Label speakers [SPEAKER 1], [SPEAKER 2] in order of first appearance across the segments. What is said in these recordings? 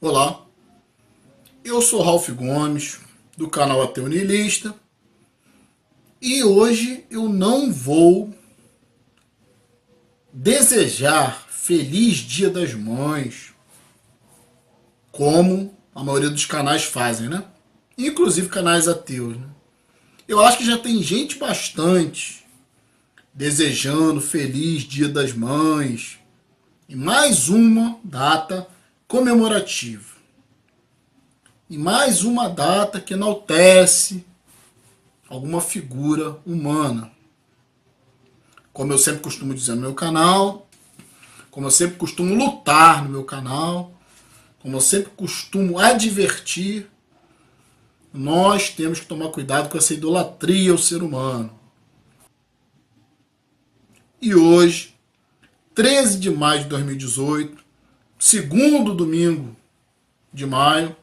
[SPEAKER 1] Olá, eu sou Ralph Gomes, do canal Ateu Niilista, e hoje eu não vou desejar feliz Dia das Mães, como a maioria dos canais fazem, né? Inclusive canais ateus, né? Eu acho que já tem gente bastante desejando feliz Dia das Mães e mais uma data comemorativa. E mais uma data que enaltece alguma figura humana. Como eu sempre costumo dizer no meu canal, como eu sempre costumo lutar no meu canal, como eu sempre costumo advertir, nós temos que tomar cuidado com essa idolatria ao ser humano. E hoje, 13 de maio de 2018, segundo domingo de maio,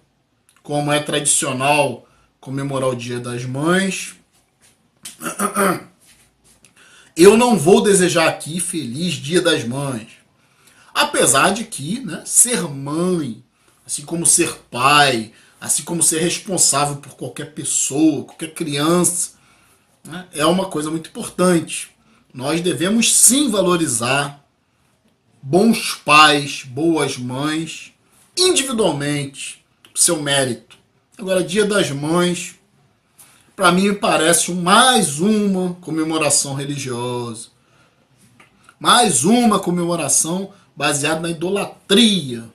[SPEAKER 1] como é tradicional comemorar o Dia das Mães, eu não vou desejar aqui feliz Dia das Mães. Apesar de que, né, ser mãe, assim como ser pai, assim como ser responsável por qualquer pessoa, qualquer criança, né, é uma coisa muito importante. Nós devemos sim valorizar bons pais, boas mães, individualmente, seu mérito. Agora, Dia das Mães, para mim, me parece mais uma comemoração religiosa. Mais uma comemoração baseada na idolatria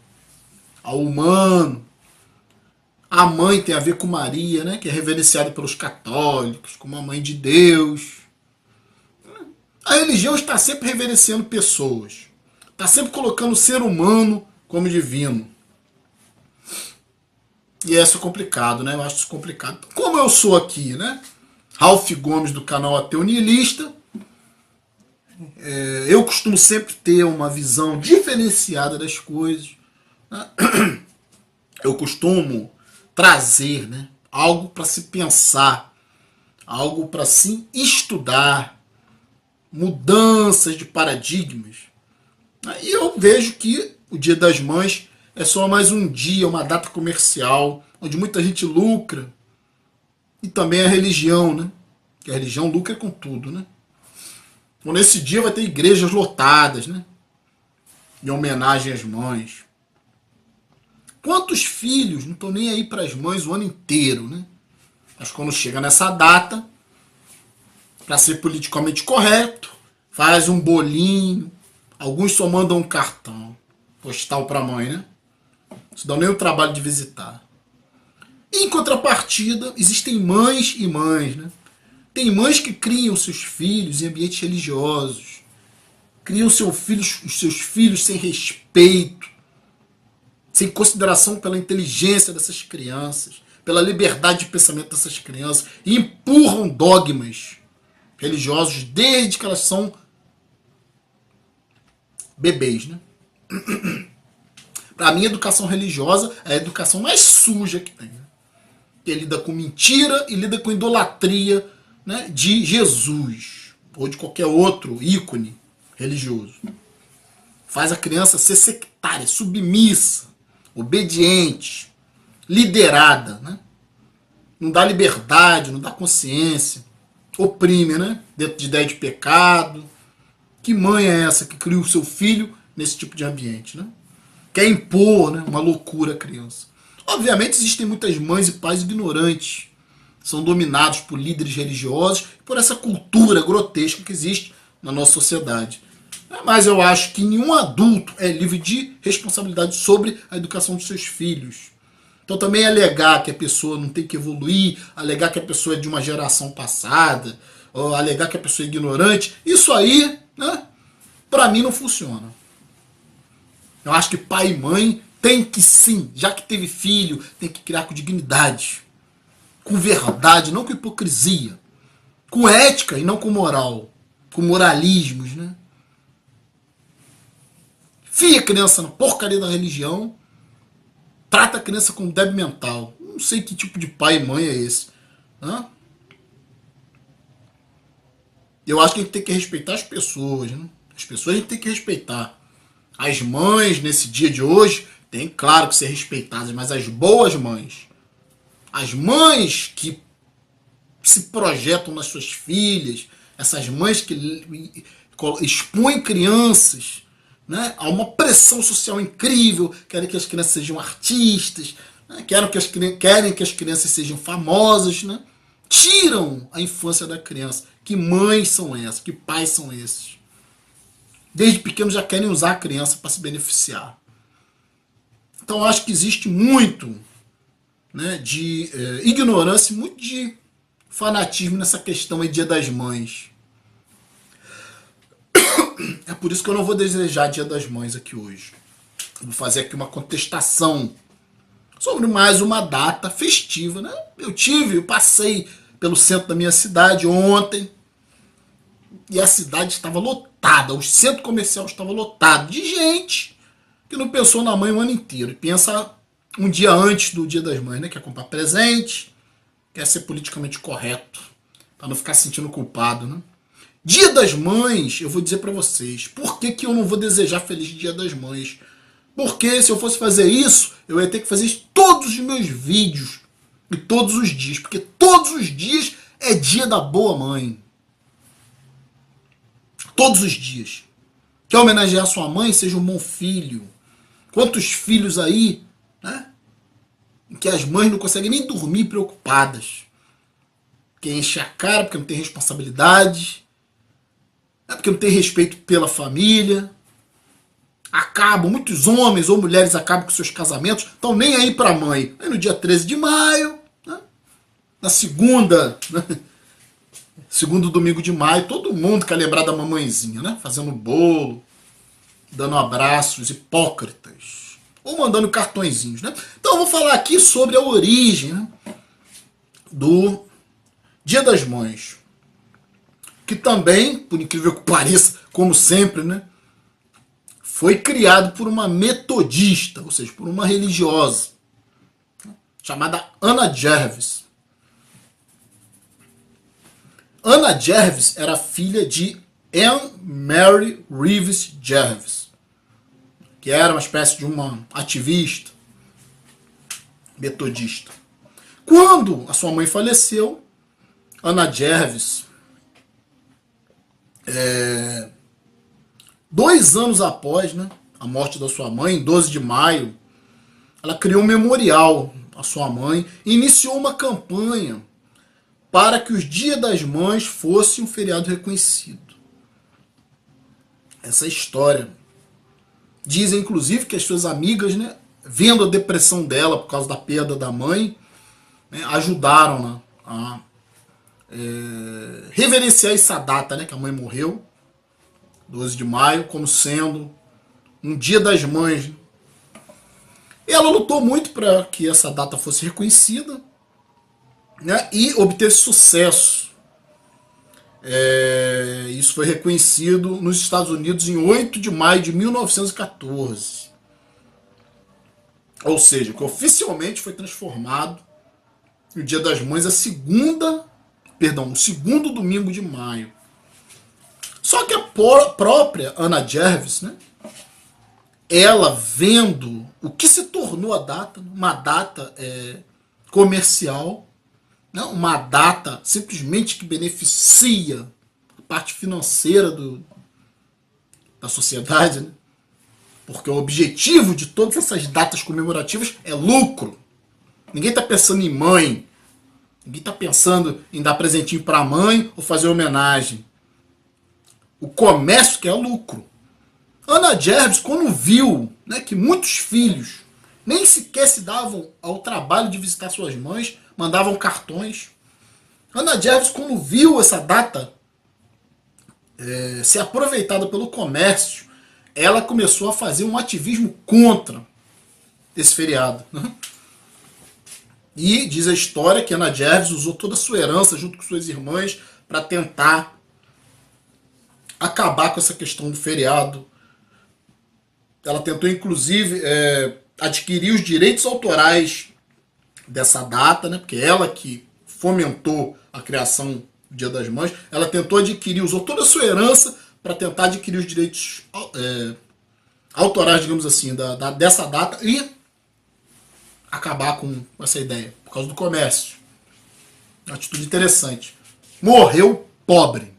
[SPEAKER 1] ao humano. A mãe tem a ver com Maria, né, que é reverenciada pelos católicos como a mãe de Deus. A religião está sempre reverenciando pessoas. Está sempre colocando o ser humano como divino. E isso é complicado, né? Eu acho isso complicado. Como eu sou aqui, né? Ralph Gomes, do canal Ateu Niilista, eu costumo sempre ter uma visão diferenciada das coisas, né? Eu costumo trazer, né, algo para se pensar, algo para se estudar, mudanças de paradigmas. E eu vejo que o Dia das Mães é só mais um dia, uma data comercial, onde muita gente lucra. E também a religião, né? Que a religião lucra com tudo, né? Então, nesse dia vai ter igrejas lotadas, né? Em homenagem às mães. Quantos filhos não estão nem aí para as mães o ano inteiro, né? Mas quando chega nessa data, para ser politicamente correto, faz um bolinho. Alguns só mandam um cartão postal para a mãe, né? Não se dá nem o trabalho de visitar. E, em contrapartida, existem mães e mães, né? Tem mães que criam seus filhos em ambientes religiosos. Criam os seus filhos sem respeito, sem consideração pela inteligência dessas crianças, pela liberdade de pensamento dessas crianças, e empurram dogmas religiosos desde que elas são bebês, né? Para mim, a educação religiosa é a educação mais suja que tem, né? Que lida com mentira e lida com idolatria, né, de Jesus ou de qualquer outro ícone religioso. Faz a criança ser sectária, submissa, obediente, liderada, né? Não dá liberdade, não dá consciência, oprime, né? Dentro de ideia de pecado. Que mãe é essa que cria o seu filho nesse tipo de ambiente, né? Quer impor, né, uma loucura à criança. Obviamente existem muitas mães e pais ignorantes, são dominados por líderes religiosos e por essa cultura grotesca que existe na nossa sociedade. Mas eu acho que nenhum adulto é livre de responsabilidade sobre a educação dos seus filhos. Então também alegar que a pessoa não tem que evoluir, alegar que a pessoa é de uma geração passada, ou alegar que a pessoa é ignorante, isso aí, né, para mim não funciona. Eu acho que pai e mãe tem que sim, já que teve filho, tem que criar com dignidade. com verdade, não com hipocrisia, com ética e não com moral, com moralismos, né? Fia a criança na porcaria da religião, trata a criança como débil mental. Não sei que tipo de pai e mãe é esse. Né? Eu acho que a gente tem que respeitar as pessoas. Né? As pessoas a gente tem que respeitar. As mães, nesse dia de hoje, tem, claro, que ser respeitadas, mas as boas mães, as mães que se projetam nas suas filhas, essas mães que expõem crianças, né, a uma pressão social incrível, querem que as crianças sejam artistas, né, querem que as crianças sejam famosas, né, tiram a infância da criança. Que mães são essas? Que pais são esses? Desde pequenos já querem usar a criança para se beneficiar. Então eu acho que existe muito, né, de ignorância, muito de fanatismo nessa questão aí, Dia das Mães. É por isso que eu não vou desejar Dia das Mães aqui hoje. Vou fazer aqui uma contestação sobre mais uma data festiva, né? Eu passei pelo centro da minha cidade ontem e a cidade estava lotada, o centro comercial estava lotado de gente que não pensou na mãe o ano inteiro e pensa um dia antes do Dia das Mães, né? Quer comprar presente, quer ser politicamente correto, para não ficar se sentindo culpado, né? Dia das Mães, eu vou dizer para vocês, por que eu não vou desejar feliz Dia das Mães? Porque se eu fosse fazer isso, eu ia ter que fazer isso todos os meus vídeos e todos os dias, porque todos os dias é dia da boa mãe. Todos os dias. Quer homenagear sua mãe? Seja um bom filho. Quantos filhos aí, né, em que as mães não conseguem nem dormir preocupadas, porque enche a cara, porque não tem responsabilidade, porque não tem respeito pela família, muitos homens ou mulheres acabam com seus casamentos, estão nem aí para a mãe. Aí no dia 13 de maio, né, na segunda, né, segundo domingo de maio, todo mundo quer lembrar da mamãezinha, né, fazendo bolo, dando abraços hipócritas, ou mandando cartõezinhos. Né? Então eu vou falar aqui sobre a origem, né, do Dia das Mães, que também, por incrível que pareça, como sempre, né, foi criado por uma metodista, ou seja, por uma religiosa, chamada Anna Jarvis. Anna Jarvis era filha de Anne Mary Reeves Jarvis, que era uma espécie de uma ativista metodista. Quando a sua mãe faleceu, Anna Jarvis, 2 anos após, né, a morte da sua mãe, em 12 de maio, ela criou um memorial à sua mãe e iniciou uma campanha para que os Dia das Mães fosse um feriado reconhecido. Essa história. Dizem, inclusive, que as suas amigas, né, vendo a depressão dela por causa da perda da mãe, né, ajudaram, né, a reverenciar essa data, né, que a mãe morreu, 12 de maio, como sendo um Dia das Mães. E ela lutou muito para que essa data fosse reconhecida, né, e obteve sucesso. Isso foi reconhecido nos Estados Unidos em 8 de maio de 1914. Ou seja, que oficialmente foi transformado no Dia das Mães, o segundo domingo de maio. Só que a própria Anna Jarvis, né, ela vendo o que se tornou a data, uma data comercial, né, uma data simplesmente que beneficia a parte financeira da sociedade, né, porque o objetivo de todas essas datas comemorativas é lucro. Ninguém está pensando em mãe, ninguém está pensando em dar presentinho para a mãe ou fazer homenagem. O comércio quer lucro. Anna Jarvis, quando viu, né, que muitos filhos nem sequer se davam ao trabalho de visitar suas mães, mandavam cartões. Anna Jarvis, quando viu essa data ser aproveitada pelo comércio, ela começou a fazer um ativismo contra esse feriado. Né? E diz a história que Ana Jarvis usou toda a sua herança junto com suas irmãs para tentar acabar com essa questão do feriado. Ela tentou, inclusive, adquirir os direitos autorais dessa data, né? Porque ela que fomentou a criação do Dia das Mães, ela tentou adquirir, usou toda a sua herança para tentar adquirir os direitos autorais, digamos assim, dessa data e acabar com essa ideia, por causa do comércio. Uma atitude interessante. Morreu pobre.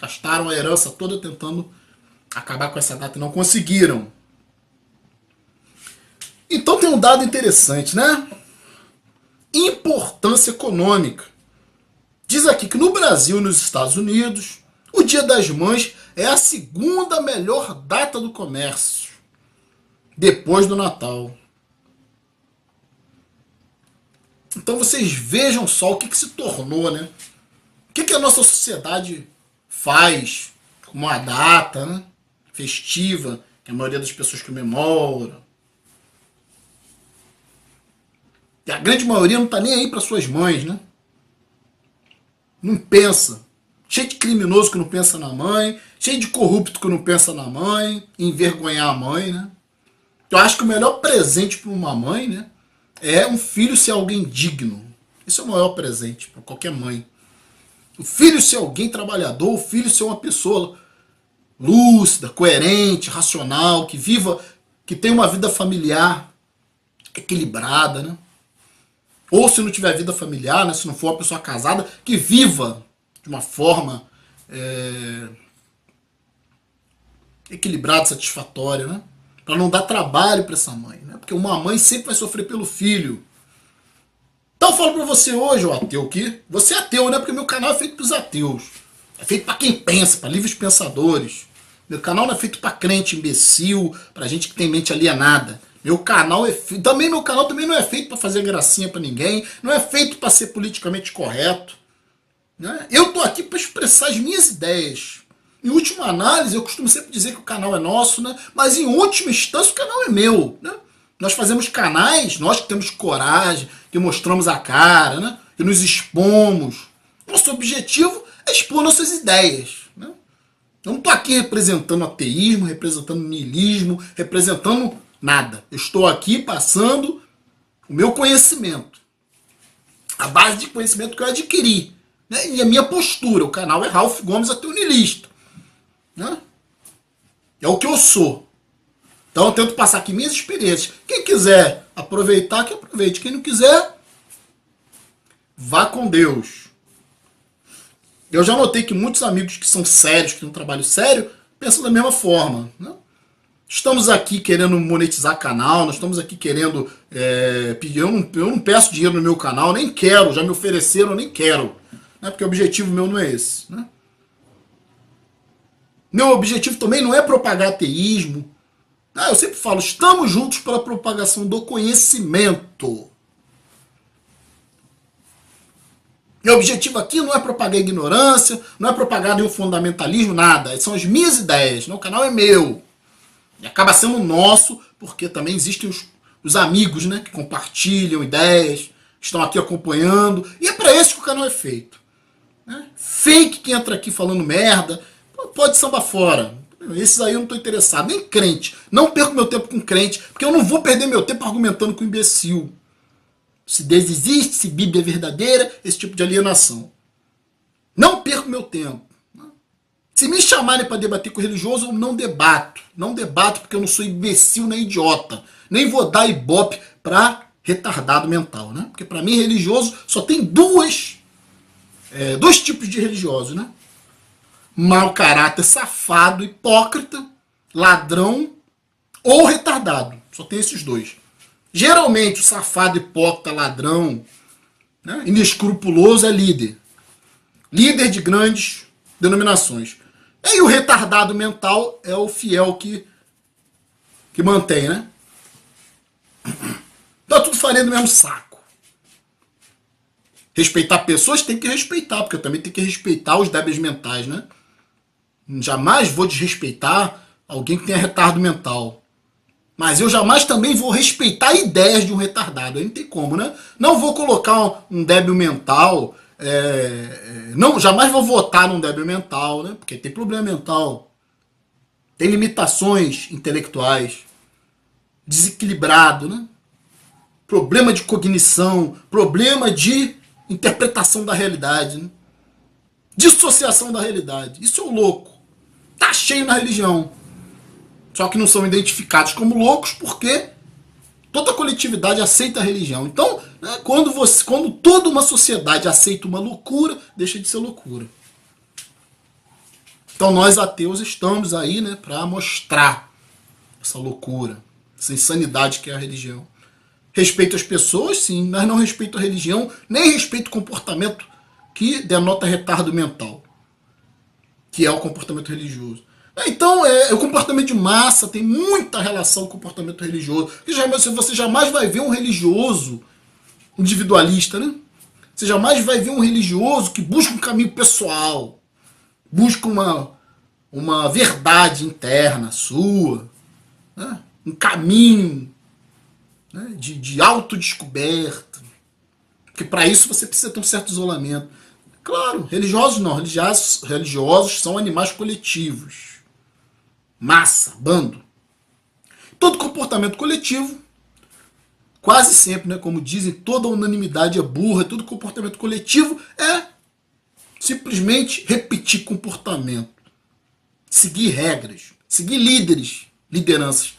[SPEAKER 1] Gastaram a herança toda tentando acabar com essa data e não conseguiram. Então tem um dado interessante, né? Importância econômica. Diz aqui que no Brasil e nos Estados Unidos, o Dia das Mães é a segunda melhor data do comércio, depois do Natal. Então vocês vejam só o que se tornou, né? O que a nossa sociedade faz com uma data, né, festiva, que a maioria das pessoas comemora. E a grande maioria não está nem aí para suas mães, né? Não pensa. Cheio de criminoso que não pensa na mãe, cheio de corrupto que não pensa na mãe, envergonhar a mãe, né? Eu acho que o melhor presente para uma mãe, né, é um filho ser alguém digno. Esse é o maior presente para qualquer mãe. O filho ser alguém trabalhador, o filho ser uma pessoa lúcida, coerente, racional, que viva, que tenha uma vida familiar equilibrada, né? Ou se não tiver vida familiar, né, se não for uma pessoa casada, que viva de uma forma equilibrada, satisfatória, né? Para não dar trabalho para essa mãe, né? Porque uma mãe sempre vai sofrer pelo filho. Então eu falo para você hoje, ó, ateu, que você é ateu, né? Porque meu canal é feito para os ateus. É feito para quem pensa, para livres pensadores. Meu canal não é feito para crente imbecil, para gente que tem mente alienada. Meu canal também não é feito para fazer gracinha para ninguém, não é feito para ser politicamente correto, né? Eu tô aqui para expressar as minhas ideias. Em última análise, eu costumo sempre dizer que o canal é nosso, né? Mas em última instância o canal é meu, né? Nós fazemos canais, nós que temos coragem, que mostramos a cara, né? Que nos expomos. Nosso objetivo é expor nossas ideias, né? Eu não estou aqui representando ateísmo, representando niilismo, representando nada. Eu estou aqui passando o meu conhecimento. A base de conhecimento que eu adquiri, né? E a minha postura. O canal é Ralph Gomes Ateu Niilista, né? É o que eu sou. Então eu tento passar aqui minhas experiências. Quem quiser aproveitar, que aproveite. Quem não quiser, vá com Deus. Eu já notei que muitos amigos que são sérios, que têm um trabalho sério, pensam da mesma forma, né? Estamos aqui querendo monetizar canal, nós estamos aqui querendo pedir. Eu não peço dinheiro no meu canal, nem quero, já me ofereceram, nem quero, né? Porque o objetivo meu não é esse, né? Meu objetivo também não é propagar ateísmo. Eu sempre falo, estamos juntos para a propagação do conhecimento. Meu objetivo aqui não é propagar ignorância, não é propagar nenhum fundamentalismo, nada. São as minhas ideias, né? O canal é meu. E acaba sendo nosso, porque também existem os amigos, né, que compartilham ideias, estão aqui acompanhando. E é para isso que o canal é feito, né? Fake que entra aqui falando merda, pode sambar fora. Esses aí eu não estou interessado. Nem crente. Não perco meu tempo com crente, porque eu não vou perder meu tempo argumentando com imbecil. Se Deus existe, se Bíblia é verdadeira, esse tipo de alienação. Não perco meu tempo. Se me chamarem para debater com o religioso, eu não debato. Não debato porque eu não sou imbecil nem idiota. Nem vou dar ibope para retardado mental, né? Porque para mim religioso só tem dois tipos de religiosos, né? Mau caráter, safado, hipócrita, ladrão ou retardado. Só tem esses dois. Geralmente o safado, hipócrita, ladrão, né, inescrupuloso é líder. Líder de grandes denominações. E o retardado mental é o fiel que mantém, né? Tá tudo farinha do mesmo saco. Respeitar pessoas tem que respeitar, porque eu também tenho que respeitar os débeis mentais, né? Jamais vou desrespeitar alguém que tenha retardo mental. Mas eu jamais também vou respeitar ideias de um retardado. Aí não tem como, né? Não vou colocar um débil mental. Não, jamais vou votar num débil mental, né? Porque tem problema mental. Tem limitações intelectuais. Desequilibrado, né? Problema de cognição. Problema de interpretação da realidade, né? Dissociação da realidade. Isso é o louco. Tá cheio na religião. Só que não são identificados como loucos porque toda a coletividade aceita a religião. Então, né, quando toda uma sociedade aceita uma loucura, deixa de ser loucura. Então nós ateus estamos aí, né, para mostrar essa loucura, essa insanidade que é a religião. Respeito as pessoas, sim, mas não respeito a religião, nem respeito o comportamento que denota retardo mental, que é o comportamento religioso. Então, o comportamento de massa tem muita relação com o comportamento religioso. Você jamais vai ver um religioso individualista, né? Você jamais vai ver um religioso que busca um caminho pessoal, busca uma verdade interna sua, né? Um caminho, né, de autodescoberta. Porque para isso você precisa ter um certo isolamento. Claro, religiosos não. Religiosos são animais coletivos. Massa, bando. Todo comportamento coletivo, quase sempre, né, como dizem, toda unanimidade é burra, todo comportamento coletivo é simplesmente repetir comportamento, seguir regras, seguir lideranças.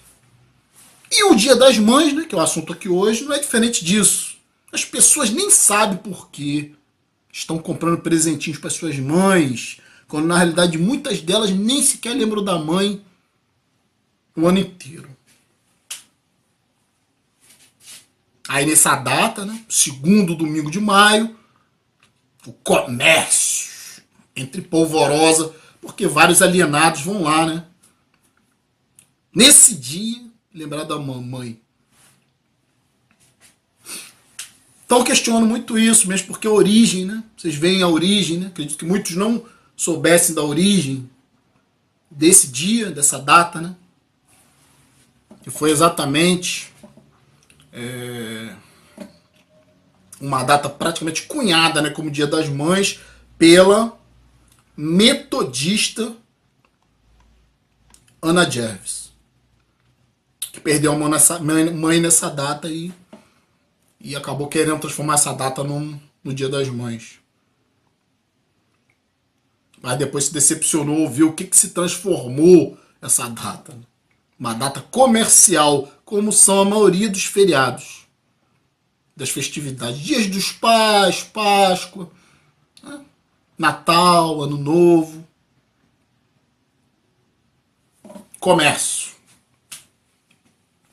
[SPEAKER 1] E o Dia das Mães, né, que é o assunto aqui hoje, não é diferente disso. As pessoas nem sabem por quê. Estão comprando presentinhos para suas mães, quando na realidade muitas delas nem sequer lembram da mãe o ano inteiro. Aí nessa data, né, segundo domingo de maio, o comércio entre polvorosa, porque vários alienados vão lá, né? Nesse dia, lembrar da mamãe. Então eu questiono muito isso, mesmo porque a origem, né? Vocês veem a origem, né? Acredito que muitos não soubessem da origem desse dia, dessa data, né? Que foi exatamente uma data praticamente cunhada, né, como Dia das Mães, pela metodista Ana Jervis, que perdeu a mãe nessa data e acabou querendo transformar essa data no Dia das Mães. Mas depois se decepcionou, viu o que se transformou essa data. Uma data comercial, como são a maioria dos feriados, das festividades. Dias dos Pais, Páscoa, né? Natal, Ano Novo. Comércio.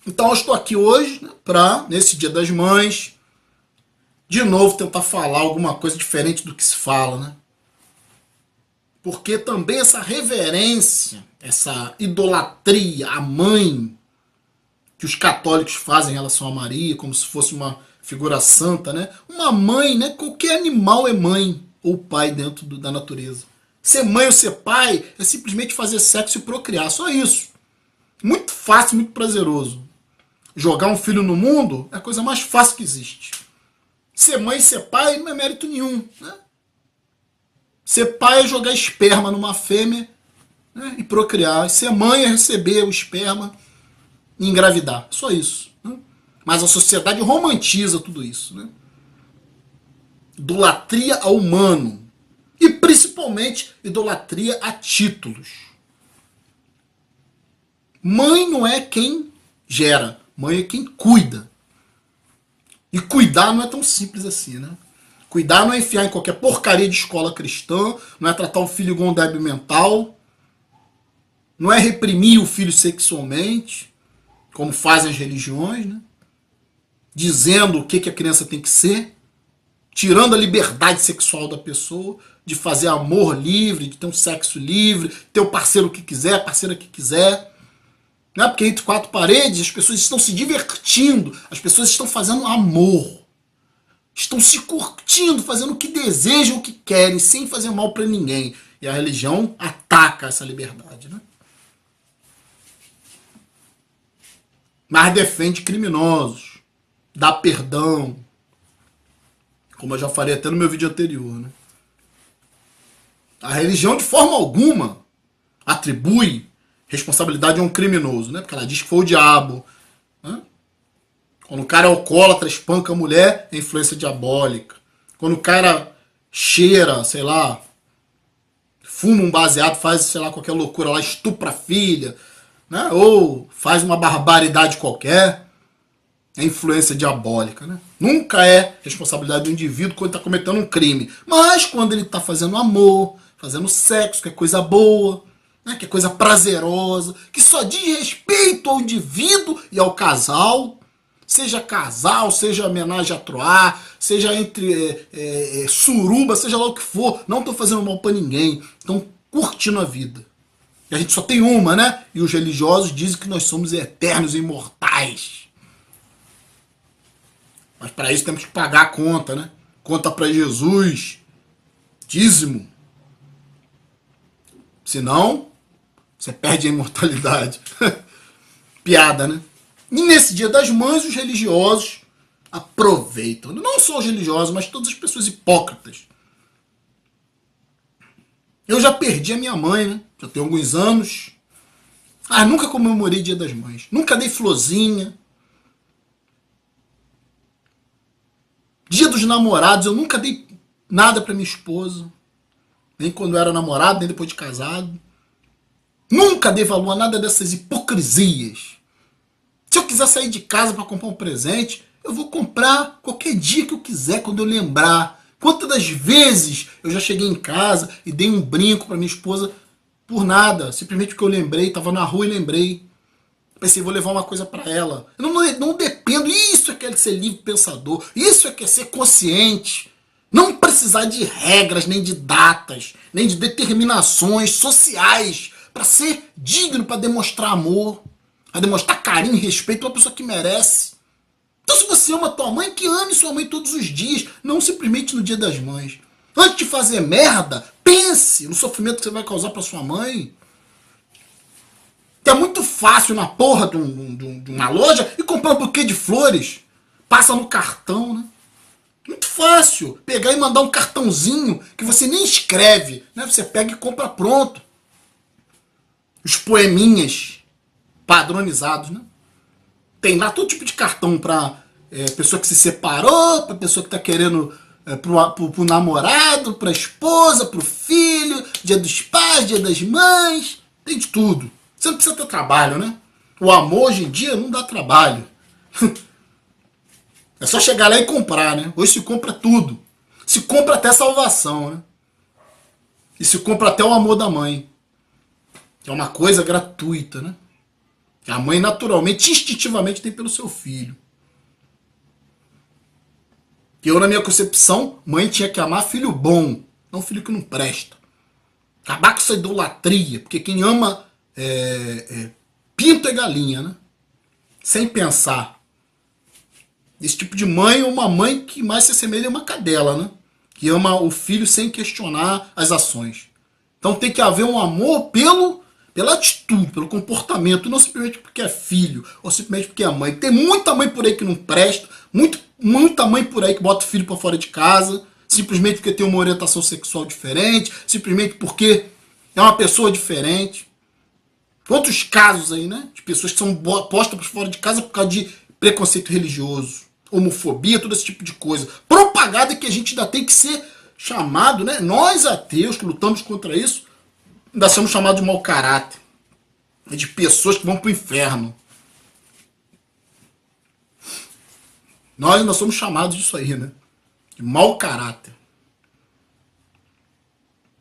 [SPEAKER 1] Então eu estou aqui hoje, né, para, nesse Dia das Mães, de novo tentar falar alguma coisa diferente do que se fala, né? Porque também essa reverência, essa idolatria à mãe que os católicos fazem em relação a Maria, como se fosse uma figura santa, né? Uma mãe, né? Qualquer animal é mãe ou pai dentro da natureza. Ser mãe ou ser pai é simplesmente fazer sexo e procriar, só isso. Muito fácil, muito prazeroso. Jogar um filho no mundo é a coisa mais fácil que existe. Ser mãe e ser pai não é mérito nenhum, né? Ser pai é jogar esperma numa fêmea, né, e procriar. Ser mãe é receber o esperma e engravidar. Só isso. Né? Mas a sociedade romantiza tudo isso. Né? Idolatria ao humano. E principalmente idolatria a títulos. Mãe não é quem gera. Mãe é quem cuida. E cuidar não é tão simples assim, né? Cuidar não é enfiar em qualquer porcaria de escola cristã, não é tratar o filho igual um débil mental, não é reprimir o filho sexualmente, como fazem as religiões, né? Dizendo o que a criança tem que ser, tirando a liberdade sexual da pessoa, de fazer amor livre, de ter um sexo livre, ter o parceiro que quiser, a parceira que quiser. Não é porque entre quatro paredes as pessoas estão se divertindo, as pessoas estão fazendo amor. Estão se curtindo, fazendo o que desejam, o que querem, sem fazer mal para ninguém. E a religião ataca essa liberdade. Né? mas defende criminosos, dá perdão, como eu já falei até no meu vídeo anterior, né? A religião, de forma alguma, atribui responsabilidade a um criminoso, né? Porque ela diz que foi o diabo, né? Quando o cara é alcoólatra, espanca a mulher, é influência diabólica. Quando o cara cheira, sei lá, fuma um baseado, faz, sei lá, qualquer loucura lá, estupra a filha, né? Ou faz uma barbaridade qualquer, é influência diabólica, né? Nunca é responsabilidade do indivíduo quando está cometendo um crime. Mas quando ele está fazendo amor, fazendo sexo, que é coisa boa, né? Que é coisa prazerosa, que só diz respeito ao indivíduo e ao casal, seja casal, seja homenagem a Troá, seja entre suruba, seja lá o que for, não estou fazendo mal para ninguém, estão curtindo a vida. E a gente só tem uma, né? E os religiosos dizem que nós somos eternos e imortais. Mas para isso temos que pagar a conta, né? Conta para Jesus, dízimo. Senão, você perde a imortalidade. Piada, né? E nesse Dia das Mães, os religiosos aproveitam. Não só os religiosos, mas todas as pessoas hipócritas. Eu já perdi a minha mãe, né? Já tem alguns anos. Nunca comemorei Dia das Mães. Nunca dei florzinha. Dia dos Namorados, eu nunca dei nada para minha esposa. Nem quando eu era namorado, nem depois de casado. Nunca dei valor a nada dessas hipocrisias. Se eu quiser sair de casa para comprar um presente, eu vou comprar qualquer dia que eu quiser, quando eu lembrar. Quantas das vezes eu já cheguei em casa e dei um brinco para minha esposa por nada, simplesmente porque eu lembrei, estava na rua e lembrei. Pensei, vou levar uma coisa para ela. Eu não dependo, isso é que é ser livre pensador, isso é que é ser consciente. Não precisar de regras, nem de datas, nem de determinações sociais para ser digno, para demonstrar amor, para demonstrar carinho e respeito a uma pessoa que merece. Então, se você ama tua mãe, que ame sua mãe todos os dias, não simplesmente no Dia das Mães. Antes de fazer merda, pense no sofrimento que você vai causar para sua mãe. Que é muito fácil na porra de uma loja e comprar um buquê de flores. Passa no cartão, né? Muito fácil. Pegar e mandar um cartãozinho que você nem escreve, né? Você pega e compra pronto. Os poeminhas padronizados, né? Tem lá todo tipo de cartão para pessoa que se separou, para pessoa que está querendo pro namorado, para esposa, pro filho, Dia dos Pais, Dia das Mães, tem de tudo. Você não precisa ter trabalho, né? O amor hoje em dia não dá trabalho. É só chegar lá e comprar, né? Hoje se compra tudo. Se compra até salvação, né? E se compra até o amor da mãe. É uma coisa gratuita, né? Que a mãe naturalmente, instintivamente tem pelo seu filho. Eu, na minha concepção, mãe tinha que amar filho bom, não filho que não presta. Acabar com essa idolatria, porque quem ama pinto é galinha, né? Sem pensar. Esse tipo de mãe é uma mãe que mais se assemelha a uma cadela, né? Que ama o filho sem questionar as ações. Então tem que haver um amor pela atitude, pelo comportamento, não simplesmente porque é filho, ou simplesmente porque é mãe. Tem muita mãe por aí que não presta, muita mãe por aí que bota o filho para fora de casa, simplesmente porque tem uma orientação sexual diferente, simplesmente porque é uma pessoa diferente. Quantos casos aí, né? De pessoas que são postas para fora de casa por causa de preconceito religioso, homofobia, todo esse tipo de coisa. Propaganda que a gente ainda tem que ser chamado, né? Nós ateus que lutamos contra isso, ainda somos chamados de mau caráter. De pessoas que vão pro inferno. Nós ainda somos chamados disso aí, né? De mau caráter.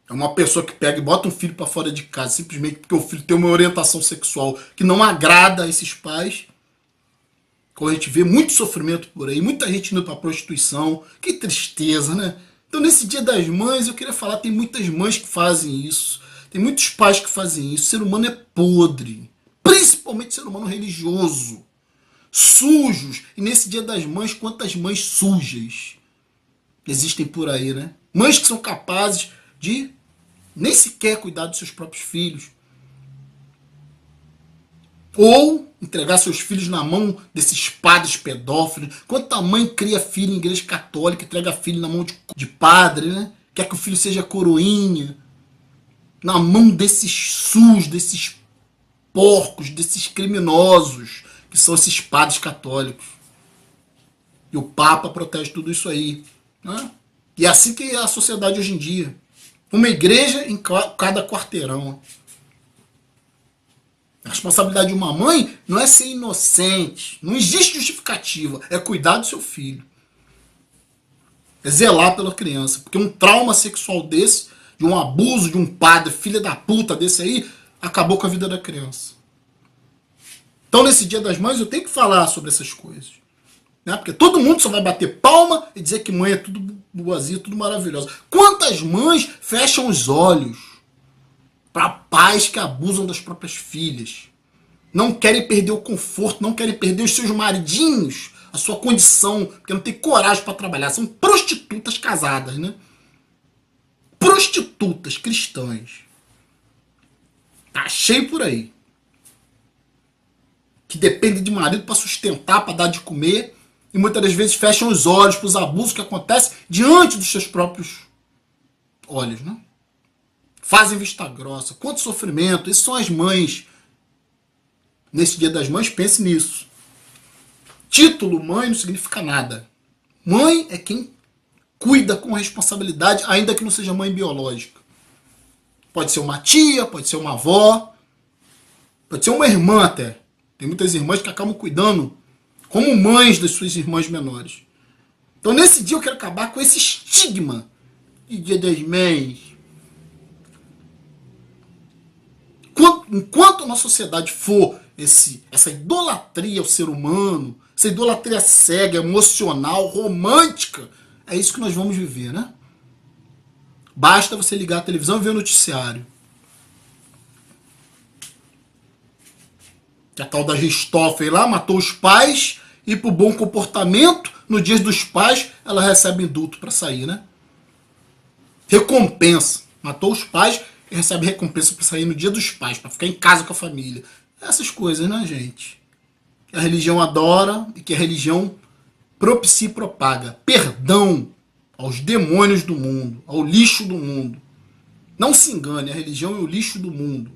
[SPEAKER 1] É uma pessoa que pega e bota um filho para fora de casa simplesmente porque o filho tem uma orientação sexual que não agrada a esses pais. Quando a gente vê muito sofrimento por aí, muita gente indo para prostituição, que tristeza, né? Então nesse Dia das Mães eu queria falar, tem muitas mães que fazem isso, tem muitos pais que fazem isso. O ser humano é podre, principalmente o ser humano religioso, sujos. E nesse Dia das Mães, quantas mães sujas existem por aí, né? Mães que são capazes de nem sequer cuidar dos seus próprios filhos. Ou entregar seus filhos na mão desses padres pedófilos. Quanta mãe cria filho em igreja católica, entrega filho na mão de padre, né? Quer que o filho seja coroinha. Na mão desses sus, desses porcos, desses criminosos, que são esses padres católicos. E o Papa protege tudo isso aí. Né? E é assim que é a sociedade hoje em dia. Uma igreja em cada quarteirão. A responsabilidade de uma mãe não é ser inocente. Não existe justificativa. É cuidar do seu filho. É zelar pela criança. Porque um trauma sexual desse, de um abuso de um padre, filha da puta desse aí, acabou com a vida da criança. Então, nesse Dia das Mães, eu tenho que falar sobre essas coisas. Né? Porque todo mundo só vai bater palma e dizer que mãe é tudo boazinha, tudo maravilhosa. Quantas mães fecham os olhos para pais que abusam das próprias filhas? Não querem perder o conforto, não querem perder os seus maridinhos, a sua condição, porque não tem coragem para trabalhar. São prostitutas casadas, né? Prostitutas cristãs. Tá cheio por aí. Que dependem de marido para sustentar, para dar de comer. E muitas das vezes fecham os olhos para os abusos que acontecem diante dos seus próprios olhos, né? Fazem vista grossa. Quanto sofrimento. Essas são as mães. Nesse Dia das Mães, pense nisso. Título mãe não significa nada. Mãe é quem cuida com responsabilidade, ainda que não seja mãe biológica. Pode ser uma tia, pode ser uma avó, pode ser uma irmã até. Tem muitas irmãs que acabam cuidando como mães das suas irmãs menores. Então, nesse dia, eu quero acabar com esse estigma de Dia das Mães. Enquanto a nossa sociedade for essa idolatria ao ser humano, essa idolatria cega, emocional, romântica, é isso que nós vamos viver, né? Basta você ligar a televisão e ver o noticiário. Que a tal da Richthofen lá matou os pais e por bom comportamento, no dia dos pais, ela recebe indulto para sair, né? Recompensa. Matou os pais e recebe recompensa para sair no dia dos pais, para ficar em casa com a família. Essas coisas, né, gente? Que a religião adora e que a religião propicia e propaga. Perdão aos demônios do mundo, ao lixo do mundo. Não se engane, a religião é o lixo do mundo.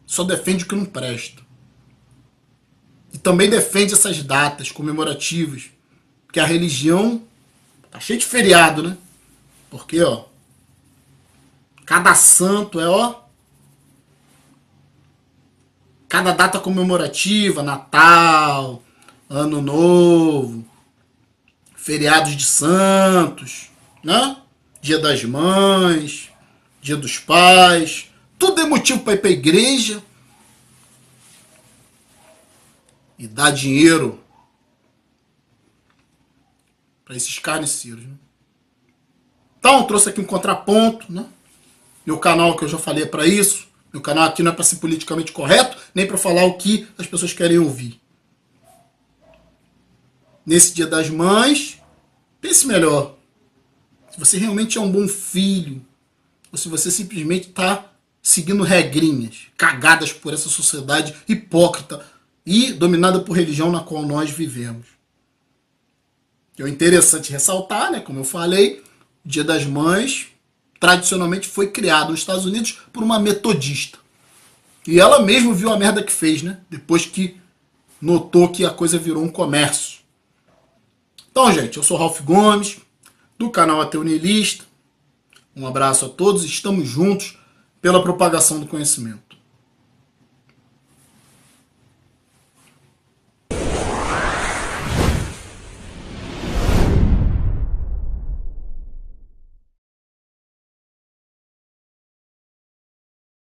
[SPEAKER 1] Só defende o que não presta. E também defende essas datas comemorativas. Porque a religião tá cheia de feriado, né? Porque, ó, cada santo é, ó, cada data comemorativa, Natal, Ano Novo, feriados de santos, né? Dia das Mães, Dia dos Pais, tudo é motivo para ir para a igreja e dar dinheiro para esses carniceiros, né? Então, eu trouxe aqui um contraponto, né? Meu canal, que eu já falei, é para isso. Meu canal aqui não é para ser politicamente correto, nem para falar o que as pessoas querem ouvir. Nesse Dia das Mães, pense melhor. Se você realmente é um bom filho, ou se você simplesmente está seguindo regrinhas, cagadas por essa sociedade hipócrita e dominada por religião na qual nós vivemos. É interessante ressaltar, né, como eu falei, o Dia das Mães tradicionalmente foi criado nos Estados Unidos por uma metodista. E ela mesma viu a merda que fez, né? Depois que notou que a coisa virou um comércio. Então, gente, eu sou Ralph Gomes, do canal Ateu Niilista. Um abraço a todos, estamos juntos pela propagação do conhecimento.